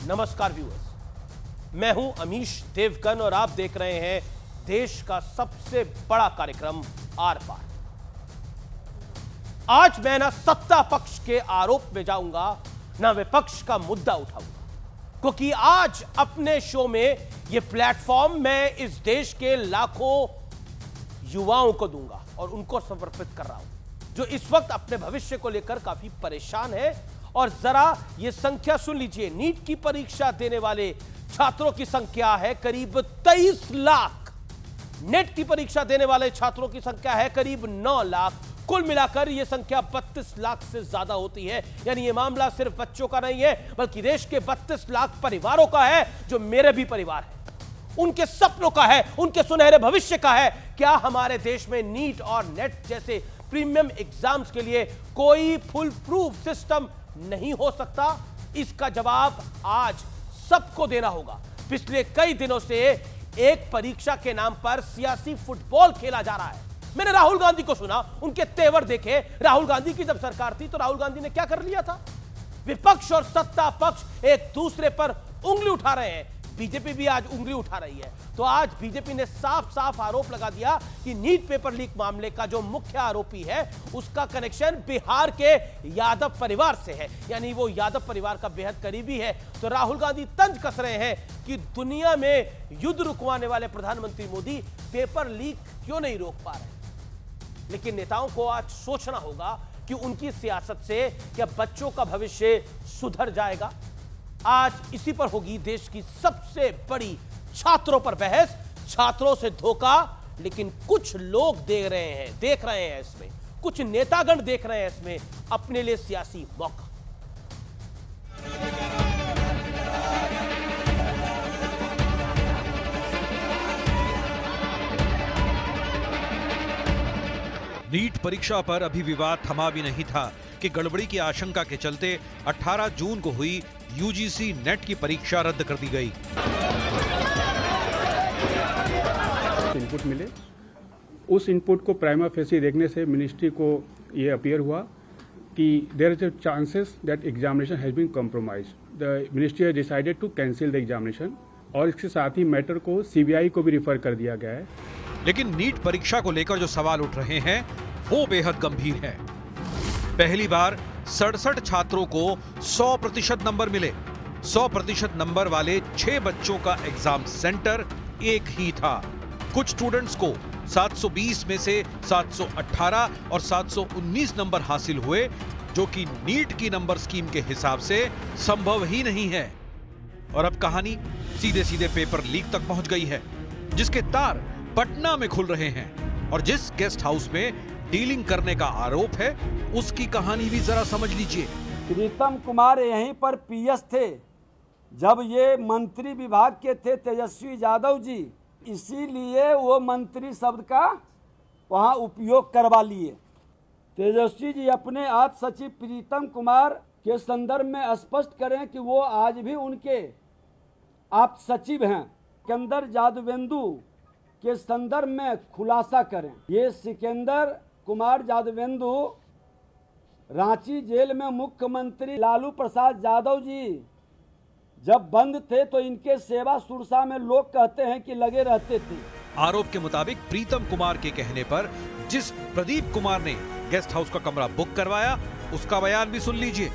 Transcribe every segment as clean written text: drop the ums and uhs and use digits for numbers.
नमस्कार व्यूअर्स, मैं हूं अमीश देवगन और आप देख रहे हैं देश का सबसे बड़ा कार्यक्रम आर पार। आज मैं ना सत्ता पक्ष के आरोप में जाऊंगा ना विपक्ष का मुद्दा उठाऊंगा, क्योंकि आज अपने शो में यह प्लेटफॉर्म मैं इस देश के लाखों युवाओं को दूंगा और उनको समर्पित कर रहा हूं जो इस वक्त अपने भविष्य को लेकर काफी परेशान है। और जरा यह संख्या सुन लीजिए, नीट की परीक्षा देने वाले छात्रों की संख्या है करीब 23 लाख, नेट की परीक्षा देने वाले छात्रों की संख्या है करीब 9 लाख। कुल मिलाकर यह संख्या 32 लाख से ज्यादा होती है। यानी यह मामला सिर्फ बच्चों का नहीं है, बल्कि देश के 32 लाख परिवारों का है, जो मेरे भी परिवार है, उनके सपनों का है, उनके सुनहरे भविष्य का है। क्या हमारे देश में नीट और नेट जैसे प्रीमियम एग्जाम्स के लिए कोई फुल प्रूफ सिस्टम नहीं हो सकता? इसका जवाब आज सबको देना होगा। पिछले कई दिनों से एक परीक्षा के नाम पर सियासी फुटबॉल खेला जा रहा है। मैंने राहुल गांधी को सुना, उनके तेवर देखे। राहुल गांधी की जब सरकार थी तो राहुल गांधी ने क्या कर लिया था? विपक्ष और सत्ता पक्ष एक दूसरे पर उंगली उठा रहे हैं। बीजेपी भी आज उंगली उठा रही है। तो आज बीजेपी ने साफ साफ आरोप लगा दिया कि नीट पेपर लीक मामले का जो मुख्य आरोपी है उसका कनेक्शन बिहार के यादव परिवार से है, यानी वो यादव परिवार का बेहद करीबी है। तो राहुल गांधी तंज कस रहे हैं कि दुनिया में युद्ध रुकवाने वाले प्रधानमंत्री मोदी पेपर लीक क्यों नहीं रोक पा रहे। लेकिन नेताओं को आज सोचना होगा कि उनकी सियासत से क्या बच्चों का भविष्य सुधर जाएगा? आज इसी पर होगी देश की सबसे बड़ी छात्रों पर बहस। छात्रों से धोखा, लेकिन कुछ लोग देख रहे हैं इसमें, कुछ नेतागण देख रहे हैं इसमें अपने लिए सियासी मौका। नीट परीक्षा पर अभी विवाद थमा भी नहीं था कि गड़बड़ी की आशंका के चलते 18 जून को हुई यूजीसी नेट की परीक्षा रद्द कर दी गई। इनपुट मिले, उस इनपुट को प्राइमा फेसी देखने से मिनिस्ट्री को ये अपीयर हुआ कि there is a chances that examination has been compromised. The ministry has decided to cancel the examination और इसके साथ ही मैटर को सीबीआई को भी रिफर कर दिया गया है। लेकिन नीट परीक्षा को लेकर जो सवाल उठ रहे हैं वो बेहद गंभीर है। पहली बार 67 छात्रों को 100% नंबर मिले। 100% नंबर वाले 6 बच्चों का एग्जाम सेंटर एक ही था। कुछ स्टूडेंट्स को 720 में से 718 और 719 नंबर हासिल हुए, जो कि नीट की नंबर स्कीम के हिसाब से संभव ही नहीं है। और अब कहानी सीधे सीधे पेपर लीक तक पहुंच गई है, जिसके तार पटना में खुल रहे हैं। और जिस गेस्ट हाउस में डीलिंग करने का आरोप है उसकी कहानी भी जरा समझ लीजिए। प्रीतम कुमार यहीं पर पीएस थे जब ये मंत्री विभाग के थे तेजस्वी यादव जी, इसीलिए वो मंत्री शब्द का वहां उपयोग करवा लिए। तेजस्वी जी अपने आप सचिव प्रीतम कुमार के संदर्भ में स्पष्ट करें कि वो आज भी उनके आप सचिव हैं। सिकंदर यादवेंदु के संदर्भ में खुलासा करें। ये सिकंदर कुमार यादवेंदु रांची जेल में मुख्यमंत्री लालू प्रसाद यादव जी जब बंद थे तो इनके सेवा सुरसा में लोग कहते हैं कि लगे रहते थे। आरोप के मुताबिक प्रीतम कुमार के कहने पर जिस प्रदीप कुमार ने गेस्ट हाउस का कमरा बुक करवाया उसका बयान भी सुन लीजिए।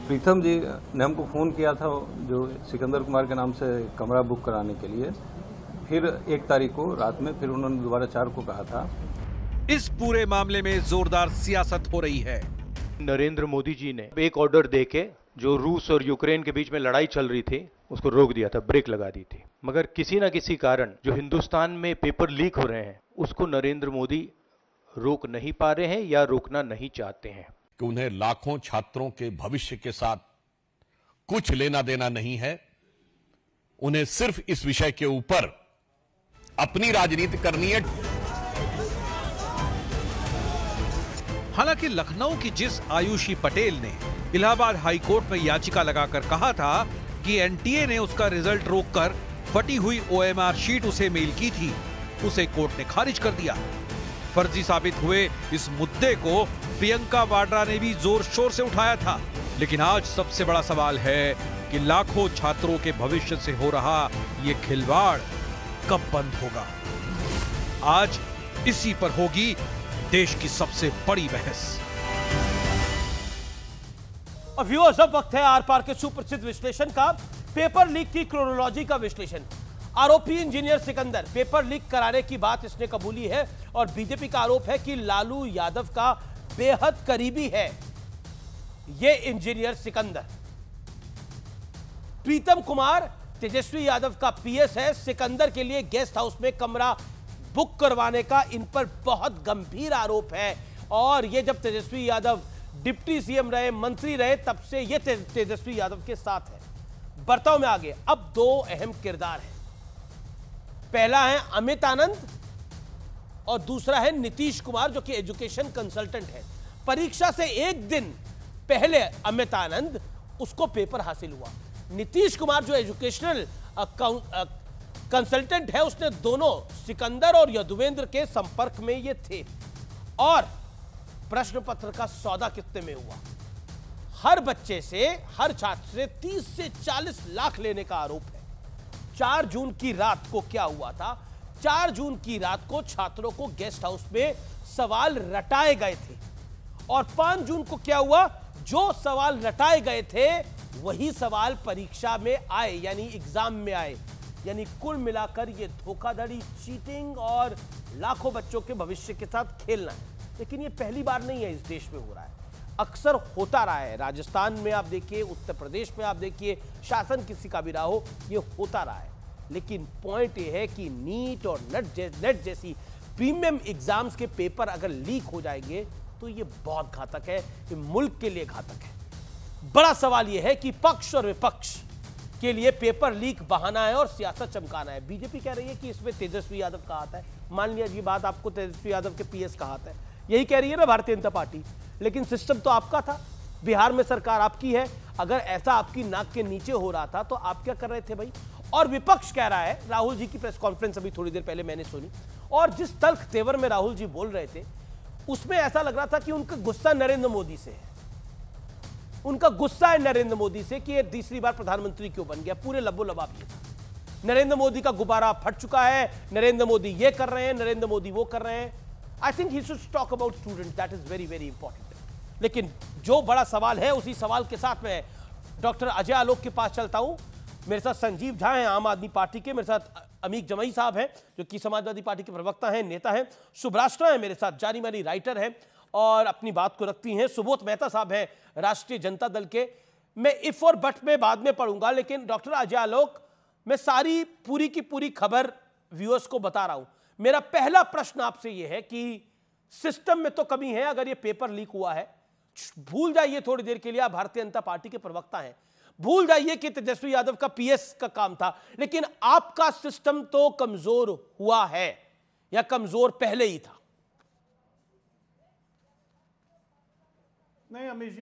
प्रीतम जी ने हमको फोन किया था जो सिकंदर कुमार के नाम से कमरा बुक कराने के लिए, फिर 1 तारीख को रात में, फिर उन्होंने दोबारा 4 को कहा था। इस पूरे मामले में जोरदार सियासत हो रही है। नरेंद्र मोदी जी ने एक ऑर्डर देके जो रूस और यूक्रेन के बीच में लड़ाई चल रही थी उसको रोक दिया था, ब्रेक लगा दी थी। मगर किसी ना किसी कारण जो हिंदुस्तान में पेपर लीक हो रहे हैं उसको नरेंद्र मोदी रोक नहीं पा रहे हैं या रोकना नहीं चाहते हैं। कि उन्हें लाखों छात्रों के भविष्य के साथ कुछ लेना देना नहीं है। उन्हें सिर्फ इस विषय के ऊपर अपनी राजनीति करनी है। हालांकि लखनऊ की जिस आयुषी पटेल ने इलाहाबाद हाई कोर्ट में याचिका लगाकर कहा था कि एनटीए ने उसका रिजल्ट रोककर फटी हुई ओएमआर शीट उसे मेल की थी, उसे कोर्ट ने खारिज कर दिया। फर्जी साबित हुए इस मुद्दे को प्रियंका वाड्रा ने भी जोर शोर से उठाया था। लेकिन आज सबसे बड़ा सवाल है कि लाखों छात्रों के भविष्य से हो रहा ये खिलवाड़ कब बंद होगा। आज इसी पर होगी देश की सबसे बड़ी बहस। और व्यूअर्स, अब वक्त है आर पार के सुप्रसिद्ध विश्लेषण का, पेपर लीक की क्रोनोलॉजी का विश्लेषण। आरोपी इंजीनियर सिकंदर, पेपर लीक कराने की बात इसने कबूली है और बीजेपी का आरोप है कि लालू यादव का बेहद करीबी है यह इंजीनियर सिकंदर। प्रीतम कुमार तेजस्वी यादव का पीएस है, सिकंदर के लिए गेस्ट हाउस में कमरा बुक करवाने का इन पर बहुत गंभीर आरोप है। और यह जब तेजस्वी यादव डिप्टी सीएम रहे, मंत्री रहे, तब से यह तेजस्वी यादव के साथ है। बर्ताव में आगे अब दो अहम किरदार हैं, पहला है अमित आनंद और दूसरा है नीतीश कुमार जो कि एजुकेशन कंसल्टेंट है। परीक्षा से एक दिन पहले अमित आनंद, उसको पेपर हासिल हुआ। नीतीश कुमार जो एजुकेशनल कंसल्टेंट है, उसने दोनों सिकंदर और यदुवेंद्र के संपर्क में ये थे। और प्रश्न पत्र का सौदा कितने में हुआ? हर बच्चे से, हर छात्र से 30 से 40 लाख लेने का आरोप है। 4 जून की रात को क्या हुआ था? 4 जून की रात को छात्रों को गेस्ट हाउस में सवाल रटाए गए थे और 5 जून को क्या हुआ? जो सवाल रटाए गए थे वही सवाल परीक्षा में आए, यानी एग्जाम में आए। यानी कुल मिलाकर ये धोखाधड़ी, चीटिंग और लाखों बच्चों के भविष्य के साथ खेलना है। लेकिन ये पहली बार नहीं है, इस देश में हो रहा है, अक्सर होता रहा है। राजस्थान में आप देखिए, उत्तर प्रदेश में आप देखिए, शासन किसी का भी रहा हो, ये होता रहा है। लेकिन पॉइंट ये है कि नीट और नेट जैसी प्रीमियम एग्जाम्स के पेपर अगर लीक हो जाएंगे तो ये बहुत घातक है, ये मुल्क के लिए घातक है। बड़ा सवाल यह है कि पक्ष और विपक्ष के लिए पेपर लीक बहाना है और सियासत चमकाना है। बीजेपी कह रही है कि इसमें तेजस्वी यादव का हाथ है। मान लिया ये बात आपको तेजस्वी यादव के पीएस का हाथ है, यही कह रही है ना भारतीय जनता पार्टी। लेकिन सिस्टम तो आपका था, बिहार में सरकार आपकी है। अगर ऐसा आपकी नाक के नीचे हो रहा था तो आप क्या कर रहे थे भाई? और विपक्ष कह रहा है, राहुल जी की प्रेस कॉन्फ्रेंस अभी थोड़ी देर पहले मैंने सुनी, और जिस तल्ख तेवर में राहुल जी बोल रहे थे उसमें ऐसा लग रहा था कि उनका गुस्सा नरेंद्र मोदी से है। उनका गुस्सा है नरेंद्र मोदी से कि ये तीसरी बार प्रधानमंत्री क्यों बन गया। पूरे लबो लबाब ये था, नरेंद्र मोदी का गुब्बारा फट चुका है, नरेंद्र मोदी ये कर रहे हैं, नरेंद्र मोदी वो कर रहे हैं। I think he should talk about student, that is very very important. लेकिन जो बड़ा सवाल है, उसी सवाल के साथ मैं डॉक्टर अजय आलोक के पास चलता हूं। मेरे साथ संजीव झा हैं आम आदमी पार्टी के, मेरे साथ अमीक जमई साहब हैं जो कि समाजवादी पार्टी के प्रवक्ता हैं, नेता हैं। सुब्राष्ट्रा है मेरे साथ, जानी मानी राइटर है और अपनी बात को रखती हैं। सुबोध मेहता साहब हैं राष्ट्रीय जनता दल के। मैं इफ और बट में बाद में पढ़ूंगा, लेकिन डॉक्टर अजय आलोक, मैं सारी पूरी की पूरी खबर व्यूअर्स को बता रहा हूं। मेरा पहला प्रश्न आपसे यह है कि सिस्टम में तो कमी है। अगर यह पेपर लीक हुआ है, भूल जाइए थोड़ी देर के लिए, आप भारतीय जनता पार्टी के प्रवक्ता हैं, भूल जाइए कि तेजस्वी यादव का पीएस का काम था, लेकिन आपका सिस्टम तो कमजोर हुआ है या कमजोर पहले ही था? नहीं अमीश जी,